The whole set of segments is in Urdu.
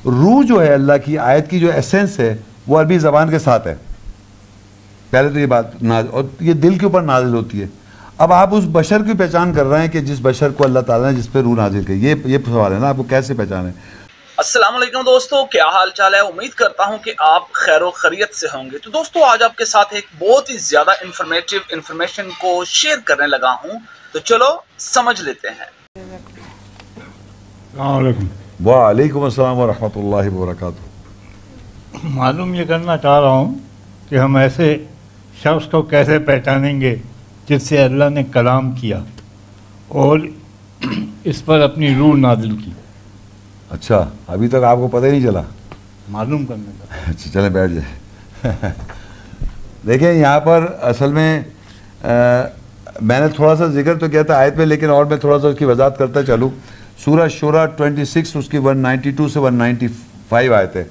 روح جو ہے اللہ کی آیت کی جو ایسنس ہے وہ عربی زبان کے ساتھ ہے. پہلے تو یہ بات اور یہ دل کے اوپر نازل ہوتی ہے. اب آپ اس بشر کی پہچان کر رہے ہیں کہ جس بشر کو اللہ تعالیٰ نے جس پہ روح نازل کی. یہ سوال ہے نا, آپ کو کیسے پہچانے؟ السلام علیکم دوستو, کیا حال چال ہے؟ امید کرتا ہوں کہ آپ خیر و خیریت سے ہوں گے. تو دوستو آج آپ کے ساتھ ایک بہت ہی زیادہ انفارمیشن کو شیئر کرنے لگا ہوں, تو چلو سمجھ لیتے ہیں. السلام علیکم. وعلیکم السلام ورحمۃ اللہ وبرکاتہ. معلوم یہ کرنا چاہ رہا ہوں کہ ہم ایسے شخص کو کیسے پہچانیں گے جس سے اللہ نے کلام کیا اور اس پر اپنی روح نازل کی. اچھا, ابھی تک آپ کو پتہ ہی نہیں چلا؟ معلوم کرنے کا. اچھا چلیں بیٹھ جائیں. دیکھیں یہاں پر اصل میں میں نے تھوڑا سا ذکر تو کیا تھا آیت میں, لیکن اور میں تھوڑا سا اس کی وضاحت کرتا چلوں. سورہ شورى 26 اس کی 192 سے 195 آیت ہے.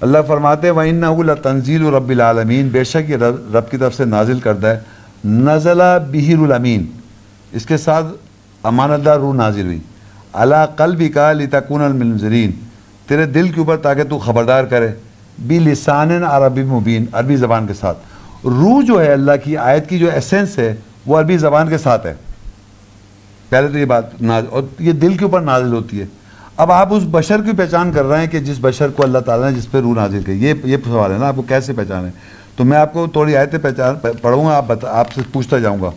اللہ فرماتے ہیں وَإِنَّهُ لَتَنزِيلُ رَبِّ الْعَالَمِينَ, بے شک یہ رب کی طرف سے نازل کردہ ہے. نزل بِهِ الْأَمِينَ, اس کے ساتھ امانت دار روح نازل ہوئی. عَلَىٰ قَلْبِكَ لِتَكُونَ الْمُنذِرِينَ, تیرے دل کے اوپر تاکہ تو خبردار کرے. بِلِسَانٍ عَرَبِيٍّ مُبِينٍ, عربی زبان کے ساتھ. روح جو ہے اللہ کی آیت کی جو ایسنس ہے وہ عربی زبان کے ساتھ ہے. پہلے تو یہ بات اور یہ دل کے اوپر نازل ہوتی ہے. اب آپ اس بشر کی پہچان کر رہے ہیں کہ جس بشر کو اللہ تعالیٰ نے جس پہ روح نازل کی. یہ سوال ہے نا, آپ کو کیسے پہچانے؟ تو میں آپ کو تھوڑی آیتیں پڑھوں گا, آپ سے پوچھتا جاؤں گا.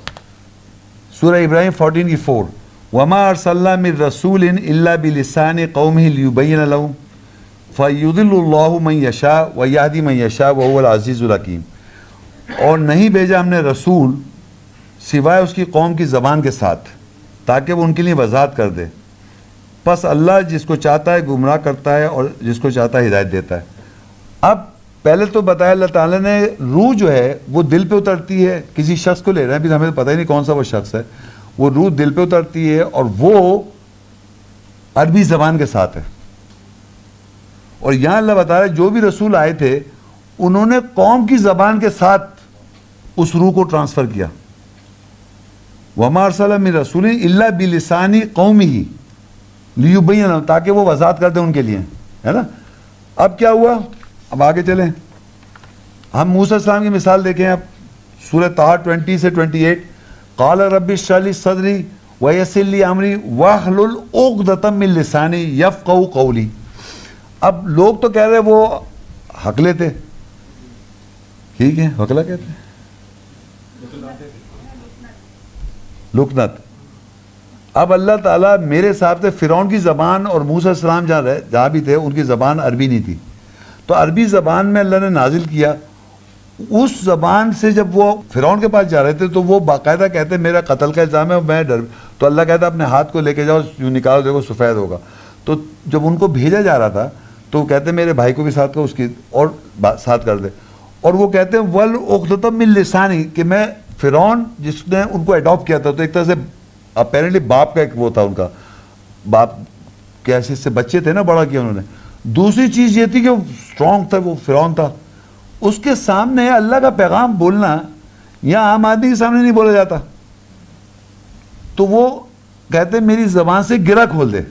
سورہ ابراہیم 14 کی 4, وَمَا أَرْسَلْنَا مِن رَسُولٍ إِلَّا بِلِسَانِ قَوْمِهِ لِيُبَيِّنَ لَهُمْ فَيُضِلُّ اللَّهُ مَن يَشَاءُ وَيَهْدِي مَن يَشَاءُ وَهُوَ الْعَزِيزُ الْحَكِيمُ. اور نہیں بھیجا ہم نے رسول سوائے اس کی قوم کی زبان کے ساتھ تاکہ وہ ان کے لیے وضاحت کر دے. پس اللہ جس کو چاہتا ہے گمراہ کرتا ہے اور جس کو چاہتا ہے ہدایت دیتا ہے. اب پہلے تو بتایا اللہ تعالیٰ نے روح جو ہے وہ دل پہ اترتی ہے. کسی شخص کو لے رہے ہیں, ابھی ہمیں پتہ ہی نہیں کون سا وہ شخص ہے. وہ روح دل پہ اترتی ہے اور وہ عربی زبان کے ساتھ ہے. اور یہاں اللہ بتا رہا ہے جو بھی رسول آئے تھے انہوں نے قوم کی زبان کے ساتھ اس روح کو ٹرانسفر کیا. وَمَا أَرْسَلَ مِن رَسُولٍ إِلَّا بِلِسَانِ قَوْمِهِ لِيُبَيِّنَ لَهُمْ, تاکہ وہ وضاحت کر دیں ان کے لیے, ہے نا. اب کیا ہوا, اب آگے چلیں. ہم موسیٰ علیہ السلام کی مثال دیکھیں. اب سورہ طٰہٰ 20 سے 28, قَالَ رَبِّ اشْرَحْ لِي صَدْرِي وَيَسِّرْ لِي أَمْرِي وَاحْلُلْ عُقْدَةً مِّن لِّسَانِي يَفْقَهُوا قَوْلِي. اب لوگ تو کہہ رہے وہ حقلے تھے, ٹھیک ہے, حقلہ کہتے ہیں, لکنت. اب اللہ تعالیٰ میرے حساب سے فرعون کی زبان اور موسیٰ علیہ السلام جہاں بھی تھے ان کی زبان عربی نہیں تھی, تو عربی زبان میں اللہ نے نازل کیا. اس زبان سے جب وہ فرعون کے پاس جا رہے تھے تو وہ باقاعدہ کہتے میرا قتل کا الزام ہے اور میں ڈر, تو اللہ کہتا اپنے ہاتھ کو لے کے جاؤ, یوں نکالو دیکھو سفید ہوگا. تو جب ان کو بھیجا جا رہا تھا تو کہتے میرے بھائی کو بھی ساتھ کر, اس کی اور ساتھ کر دے. اور وہ کہتے ہیں وَالْعُقْدَةً مِّن لِّسَانِي, کہ میں فرعون جس نے ان کو اڈاپٹ کیا تھا, تو ایک طرح سے اپیرنٹلی باپ کا ایک وہ تھا, ان کا باپ کیسے سے بچے تھے نا, بڑا کیا انہوں نے. دوسری چیز یہ تھی کہ وہ اسٹرانگ تھا, وہ فرعون تھا. اس کے سامنے اللہ کا پیغام بولنا یا عام آدمی کے سامنے نہیں بولا جاتا. تو وہ کہتے میری زبان سے گرہ کھول دے.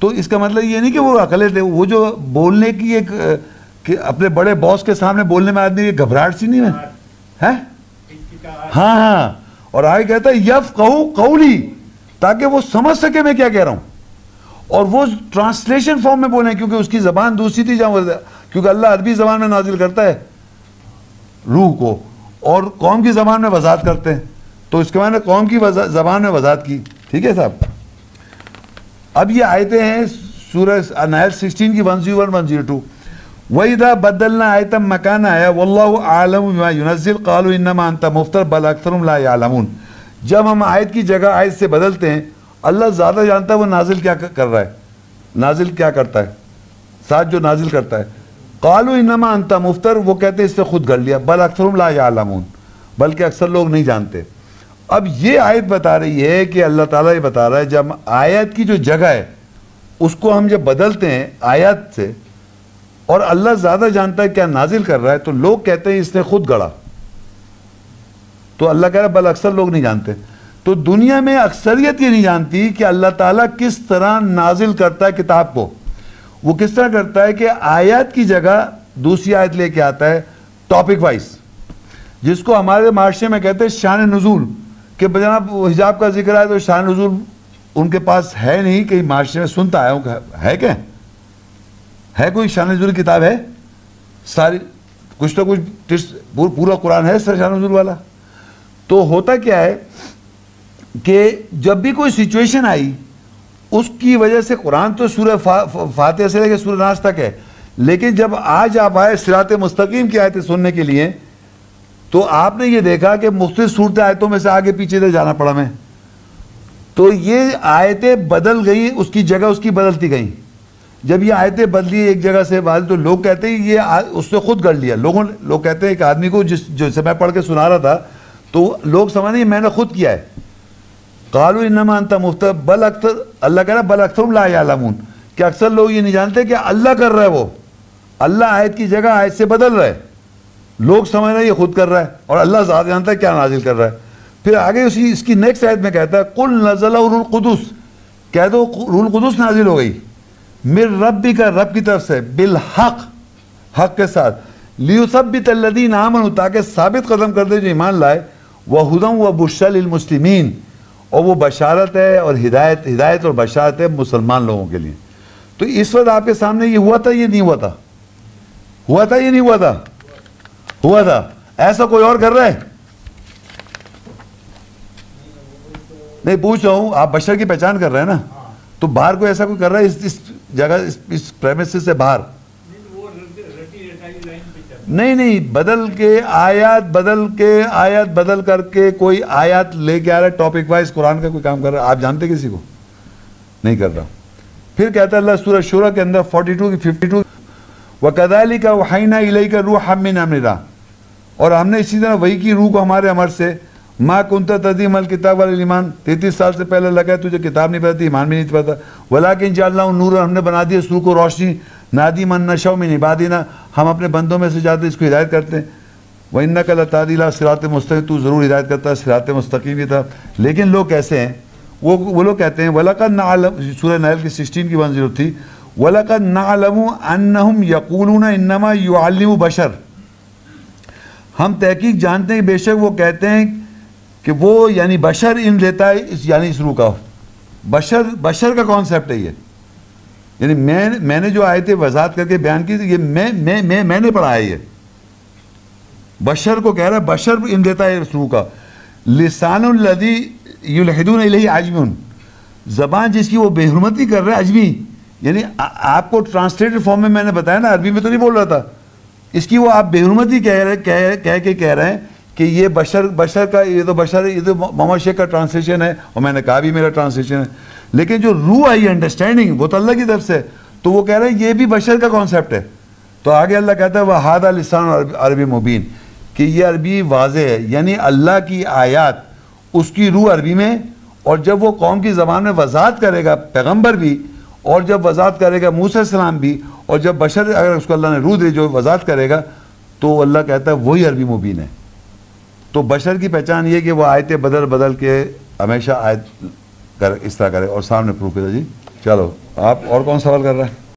تو اس کا مطلب یہ نہیں کہ وہ عقلے تھے, وہ جو بولنے کی ایک کہ اپنے بڑے باس کے سامنے بولنے میں آدمی کی گھبراہٹ سی نہیں ہے. ہاں, اور آگے کہتا ہے یفقہوا قولی, تاکہ وہ سمجھ سکے میں کیا کہہ رہا ہوں. اور وہ ٹرانسلیشن فارم میں بولیں, کیونکہ اس کی زبان دوسری تھی جہاں, کیونکہ اللہ عربی زبان میں نازل کرتا ہے روح کو اور قوم کی زبان میں وضاحت کرتے ہیں. تو اس کے معنی قوم کی زبان میں وضاحت کی. ٹھیک ہے صاحب. اب یہ آیتیں ہیں سورہ نحل 16 کی 101-102. وَإِذَا بَدَّلْنَا آیَةً مَّكَانَ آیَةٍ وَاللَّهُ أَعْلَمُ بِمَا يُنَزِّلُ قَالُوا إِنَّمَا أَنتَ مُفْتَرٍ بَلْ أَكْثَرُهُمْ لَا يَعْلَمُونَ. جب ہم آیت کی جگہ آیت سے بدلتے ہیں, اللہ زیادہ جانتا ہے وہ نازل کیا کر رہا ہے, نازل کیا کرتا ہے, ساتھ جو نازل کرتا ہے. قَالُوا إِنَّمَا أَنتَ مُفْتَرٍ, وہ کہتے ہیں اس سے خود گھڑ لیا. بَلْ أَكْثَرُهُمْ لَا يَعْلَمُونَ, بلکہ اکثر لوگ نہیں جانتے. اب یہ آیت بتا رہی ہے کہ اللہ تعالیٰ یہ بتا رہا ہے جب آیت کی جو جگہ ہے اس کو ہم جب بدلتے ہیں آیات سے, اور اللہ زیادہ جانتا ہے کیا نازل کر رہا ہے, تو لوگ کہتے ہیں اس نے خود گڑھا. تو اللہ کہہ رہا ہے بل اکثر لوگ نہیں جانتے. تو دنیا میں اکثریت یہ نہیں جانتی کہ اللہ تعالیٰ کس طرح نازل کرتا ہے کتاب کو. وہ کس طرح کرتا ہے کہ آیات کی جگہ دوسری آیت لے کے آتا ہے ٹاپک وائز، جس کو ہمارے معاشرے میں کہتے ہیں شان نزول، کہ جناب حجاب کا ذکر ہے تو شان نزول ان کے پاس ہے نہیں، کہ معاشرے میں سنتا آیا ہوں، ہے کیا ہے؟ کوئی شان نزول کتاب ہے؟ ساری کچھ تو کچھ پورا قرآن ہے سر شان نزول والا؟ تو ہوتا کیا ہے کہ جب بھی کوئی سچویشن آئی اس کی وجہ سے، قرآن تو سورہ فاتحہ سے لے کے سورہ ناس تک ہے، لیکن جب آج آپ آئے صراط مستقیم کی آیتیں سننے کے لیے تو آپ نے یہ دیکھا کہ مختلف صورت آیتوں میں سے آگے پیچھے ادھر جانا پڑا میں، تو یہ آیتیں بدل گئی، اس کی جگہ اس کی بدلتی گئیں۔ جب یہ آیتیں بدلی ایک جگہ سے بعد، تو لوگ کہتے ہیں یہ اس نے خود گڑ لیا، لوگ کہتے ہیں ایک آدمی کو جسے میں پڑھ کے سنا رہا تھا تو لوگ سمجھیں میں نے خود کیا ہے، قالوا انما انت مفتر، بل اکثر، اللہ کہہ رہا بل اکثرهم لا یعلمون، کہ اکثر لوگ یہ نہیں جانتے کہ اللہ کر رہا ہے، وہ اللہ آیت کی جگہ آیت سے بدل رہا ہے، لوگ سمجھ رہے ہیں یہ خود کر رہا ہے، اور اللہ ذات جانتا ہے کیا نازل کر رہا ہے۔ پھر آگے اس کی نیکسٹ آیت میں کہتا ہے قل نزل روح القدس، کہہ دو روح القدس نازل ہو گئی من ربک، رب کی طرف سے، بالحق، حق کے ساتھ، لیثبت الذین آمنوا، تاکہ ثابت قدم کر دے جو ایمان لائے، وہدی وبشری للمسلمین، اور وہ بشارت ہے اور ہدایت اور بشارت ہے مسلمان لوگوں کے لیے۔ تو اس وقت آپ کے سامنے یہ ہوا تھا، یہ نہیں ہوا تھا، ہوا تھا یہ نہیں ہوا تھا، ہوا تھا۔ ایسا کوئی اور کر رہا ہے؟ نہیں پوچھ رہا ہوں، آپ بشر کی پہچان کر رہے ہیں نا، تو باہر کوئی ایسا کوئی کر رہا ہے اس جگہ، اس پریمیسس سے باہر؟ نہیں، بدل کے آیات بدل کر کے کوئی آیات لے کے آ رہا ہے ٹاپک وائز، قرآن کا کوئی کام کر رہا ہے؟ آپ جانتے کسی کو؟ نہیں کر رہا۔ پھر کہتا ہے اللہ سورہ شورى کے اندر 42 کی 52، وَكَذَلِكَ أَوْحَيْنَا إِلَيْكَ رُوحًا مِّنْ أَمْرِنَا، اور ہم نے اسی طرح وحی کی روح کو ہمارے امر سے، مَا كُنْتَ تَدْرِي مَا الْكِتَابُ وَلَا الْإِيمَانُ، 33 سال سے پہلے لگا ہے تجھے کتاب نہیں پتہ تھی، ایمان بھی نہیں پتا، وَلَكِنْ جَعَلْنَاهُ نُورًا، ہم نے بنا دیا اس روح کو روشنی، نادی من نشاء من عبادنا، ہم اپنے بندوں میں سے جاتے اس کو ہدایت کرتے ہیں، وَإِنَّكَ لَتَهْدِي إِلَىٰ صِرَاطٍ مُسْتَقِيمٍ، تو ضرور ہدایت کرتا ہے صراط مستقیم کی طرف۔ لیکن لوگ کیسے ہیں؟ وہ لوگ کہتے ہیں وَلَقَدْ نَعْلَمُ، سورہ نحل کی 16 کی 103 تھی، وَلَقَدْ نَعْلَمُ أَنَّهُمْ يَقُولُونَ إِنَّمَا يُعَلِّمُ بَشَرٌ، ہم تحقیق جانتے ہیں بے شک وہ کہتے ہیں کہ وہ یعنی بشر علم دیتا ہے، یعنی اس روح کا بشر کا کانسیپٹ ہے یہ، یعنی میں نے جو آیتیں وضاحت کر کے بیان کی یہ میں نے پڑھا ہے، یہ بشر کو کہہ رہا ہے، بشر علم دیتا ہے اس روح کا۔ لسان الذی یلحدون الیہ عجم، زبان جس کی وہ بے حرمتی کر رہا ہے، عجمی، یعنی آپ کو ٹرانسلیٹڈ فارم میں نے بتایا نا، عربی میں تو نہیں بول رہا تھا، اس کی وہ آپ بے حرمتی کہہ رہے ہیں کہ یہ بشر کا، یہ تو بشر، یہ تو محمد شیخ کا ٹرانسلیشن ہے، اور میں نے کہا بھی میرا ٹرانسلیشن ہے، لیکن جو روح آئی انڈرسٹینڈنگ وہ تو اللہ کی طرف سے، تو وہ کہہ رہے ہیں یہ بھی بشر کا کانسیپٹ ہے۔ تو آگے اللہ کہتا ہے وَهَذَا لِسَانٌ عربی مبین، کہ یہ عربی واضح ہے، یعنی اللہ کی آیات اس کی روح عربی میں، اور جب وہ قوم کی زبان میں وضاحت کرے گا پیغمبر بھی، اور جب وضاحت کرے گا موسیٰ علیہ السلام بھی، اور جب بشر اگر اس کو اللہ نے روح دے جو وضاحت کرے گا، تو اللہ کہتا ہے وہی عربی مبین ہے۔ تو بشر کی پہچان یہ کہ وہ آیتیں بدل کے ہمیشہ آیت اس طرح کرے اور سامنے پروف کرے۔ جی چلو، آپ اور کون سوال کر رہا ہے؟